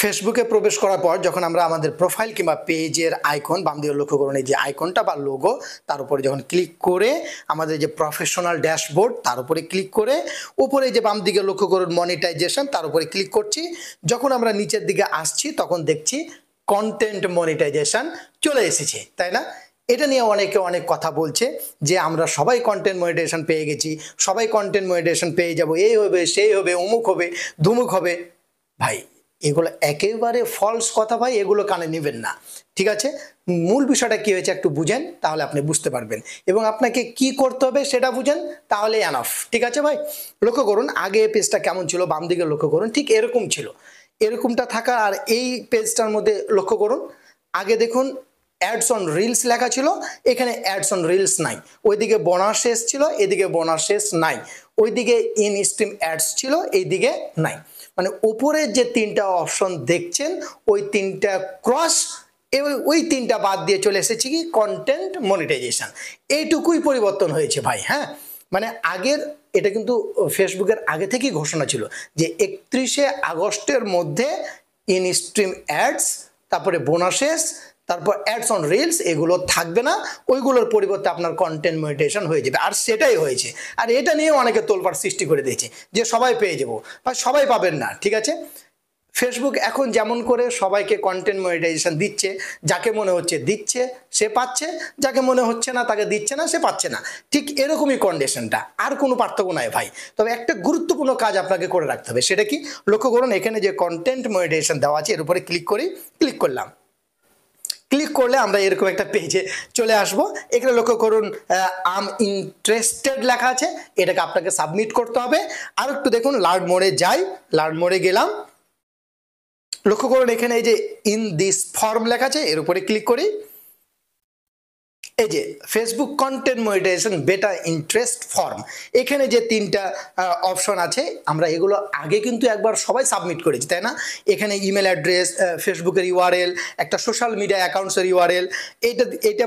ফেসবুকে প্রবেশ করার পর যখন আমরা আমাদের প্রোফাইল কিংবা পেজের আইকন বাম দিকে লক্ষ্য করুন, এই যে আইকনটা বা লোগো, তার উপরে যখন ক্লিক করে আমাদের যে প্রফেশনাল ড্যাশবোর্ড তার উপরে ক্লিক করে উপরে যে বাম দিকে লক্ষ্য করুন মনিটাইজেশন, তার উপরে ক্লিক করছি। যখন আমরা নিচের দিকে আসছি তখন দেখছি কন্টেন্ট মনিটাইজেশন চলে এসেছে, তাই না? এটা নিয়ে অনেকে অনেক কথা বলছে যে আমরা সবাই কন্টেন্ট মনিটাইজেশন পেয়ে গেছি, সবাই কন্টেন্ট মনিটাইজেশন পেয়ে যাব, এই হবে সেই হবে অমুক হবে ধুমুক হবে। ভাই এগুলো একেবারে ফলস কথা ভাই, এগুলো কানে নেবেন না, ঠিক আছে? মূল বিষয়টা কি হয়েছে একটু বুঝেন, তাহলে আপনি বুঝতে পারবেন এবং আপনাকে কি করতে হবে সেটা বুঝেন, তাহলে এনাফ, ঠিক আছে ভাই? লক্ষ্য করুন আগে পেজটা কেমন ছিল, বাম দিকে লক্ষ্য করুন, ঠিক এরকম ছিল, এরকমটা থাকা। আর এই পেজটার মধ্যে লক্ষ্য করুন, আগে দেখুন অ্যাডস অন রিলস লেখা ছিল, এখানে অ্যাডস অন রিলস নাই। ওইদিকে বোনাস শেষ ছিল, এদিকে বোনাস শেষ নাই। ওইদিকে ইন স্ট্রিম অ্যাডস ছিল, এইদিকে নাই। মানে উপরে যে তিনটা অপশন দেখছেন ওই তিনটা ক্রস, ওই তিনটা বাদ দিয়ে চলে এসেছে কি কন্টেন্ট মনিটাইজেশন। এইটুকুই পরিবর্তন হয়েছে ভাই। হ্যাঁ, মানে আগের এটা কিন্তু ফেসবুকের আগে থেকেই ঘোষণা ছিল যে 31শে আগস্টের মধ্যে ইন স্ট্রিম অ্যাডস, তারপরে বোনাসেস, তারপর অ্যাডস অন রিলস এগুলো থাকবে না, ওইগুলোর পরিবর্তে আপনার কন্টেন্ট মনিটাইজেশন হয়ে যাবে। আর সেটাই হয়েছে। আর এটা নিয়ে অনেকে তোলপাড় সৃষ্টি করে দিয়েছে যে সবাই পেয়ে যাবো, বা সবাই পাবেন না, ঠিক আছে? ফেসবুক এখন যেমন করে সবাইকে কন্টেন্ট মনিটাইজেশন দিচ্ছে, যাকে মনে হচ্ছে দিচ্ছে সে পাচ্ছে, যাকে মনে হচ্ছে না তাকে দিচ্ছে না সে পাচ্ছে না, ঠিক এরকমই কন্ডিশনটা, আর কোনো পার্থক্য নাই ভাই। তবে একটা গুরুত্বপূর্ণ কাজ আপনাকে করে রাখতে হবে, সেটা কি লক্ষ্য করুন, এখানে যে কন্টেন্ট মনিটাইজেশন দেওয়া আছে এর উপরে ক্লিক করি, ক্লিক করলাম, ক্লিক করলে আমরা এরকম একটা পেজে চলে আসব। এখানে লক্ষ্য করুন আম ইন্টারেস্টেড লেখা আছে, এটাকে আপনাকে সাবমিট করতে হবে। আর একটু দেখুন লার্ন মোডে যাই, লার্ন মোডে গেলাম, লক্ষ্য করুন এখানে এই যে ইন দিস ফর্ম লেখা আছে, এর উপরে ক্লিক করি। এই যে Facebook content monetization beta interest form, এখানে যে তিনটা অপশন আছে আমরা এগুলো আগে কিন্তু একবার সবাই সাবমিট করেছি, তাই না? এখানে ইমেল অ্যাড্রেস, ফেসবুকের ইউআরএল, একটা সোশ্যাল মিডিয়া অ্যাকাউন্টসের ইউআরএল, এইটা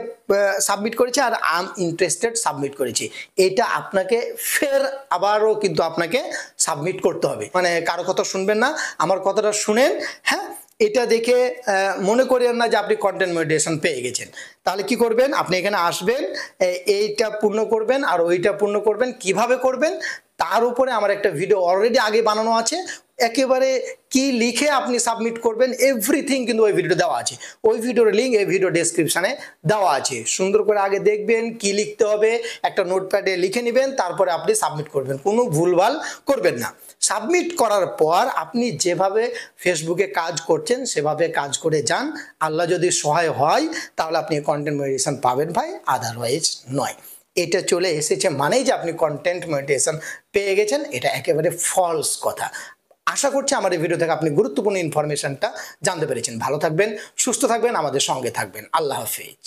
সাবমিট করেছি, আর আম ইন্টারেস্টেড সাবমিট করেছি। এটা আপনাকে ফের আবারও কিন্তু আপনাকে সাবমিট করতে হবে। মানে কারো কথা শুনবেন না, আমার কথাটা শুনেন। হ্যাঁ, এটা দেখে মনে করেন না যে আপনি কন্টেন্ট মনিটাইজেশন পেয়ে গেছেন। তাহলে কি করবেন, আপনি এখানে আসবেন, এইটা পূর্ণ করবেন আর ওইটা পূর্ণ করবেন। কিভাবে করবেন তার উপরে আমার একটা ভিডিও অলরেডি আগে বানানো আছে, একেবারে কি লিখে আপনি সাবমিট করবেন এভরিথিং কিন্তু ওই ভিডিও দেওয়া আছে। ওই ভিডিওর লিঙ্ক এই ভিডিও ডেসক্রিপশনে দেওয়া আছে। সুন্দর করে আগে দেখবেন কি লিখতে হবে, একটা নোটপ্যাডে লিখে নেবেন, তারপরে আপনি সাবমিট করবেন, কোনো ভুলভাল করবেন না। সাবমিট করার পর আপনি যেভাবে ফেসবুকে কাজ করছেন সেভাবে কাজ করে যান। আল্লাহ যদি সহায় হয় তাহলে আপনি কন্টেন্ট মনিটাইজেশন পাবেন ভাই, আদারওয়াইজ নয়। এটা চলে এসেছে মানেই যে আপনি কন্টেন্ট মনিটাইজেশন পেয়ে গেছেন, এটা একেবারে ফলস কথা। আশা করছি আমার এই ভিডিও থেকে আপনি গুরুত্বপূর্ণ ইনফরমেশনটা জানতে পেরেছেন। ভালো থাকবেন, সুস্থ থাকবেন, আমাদের সঙ্গে থাকবেন। আল্লাহ হাফেজ।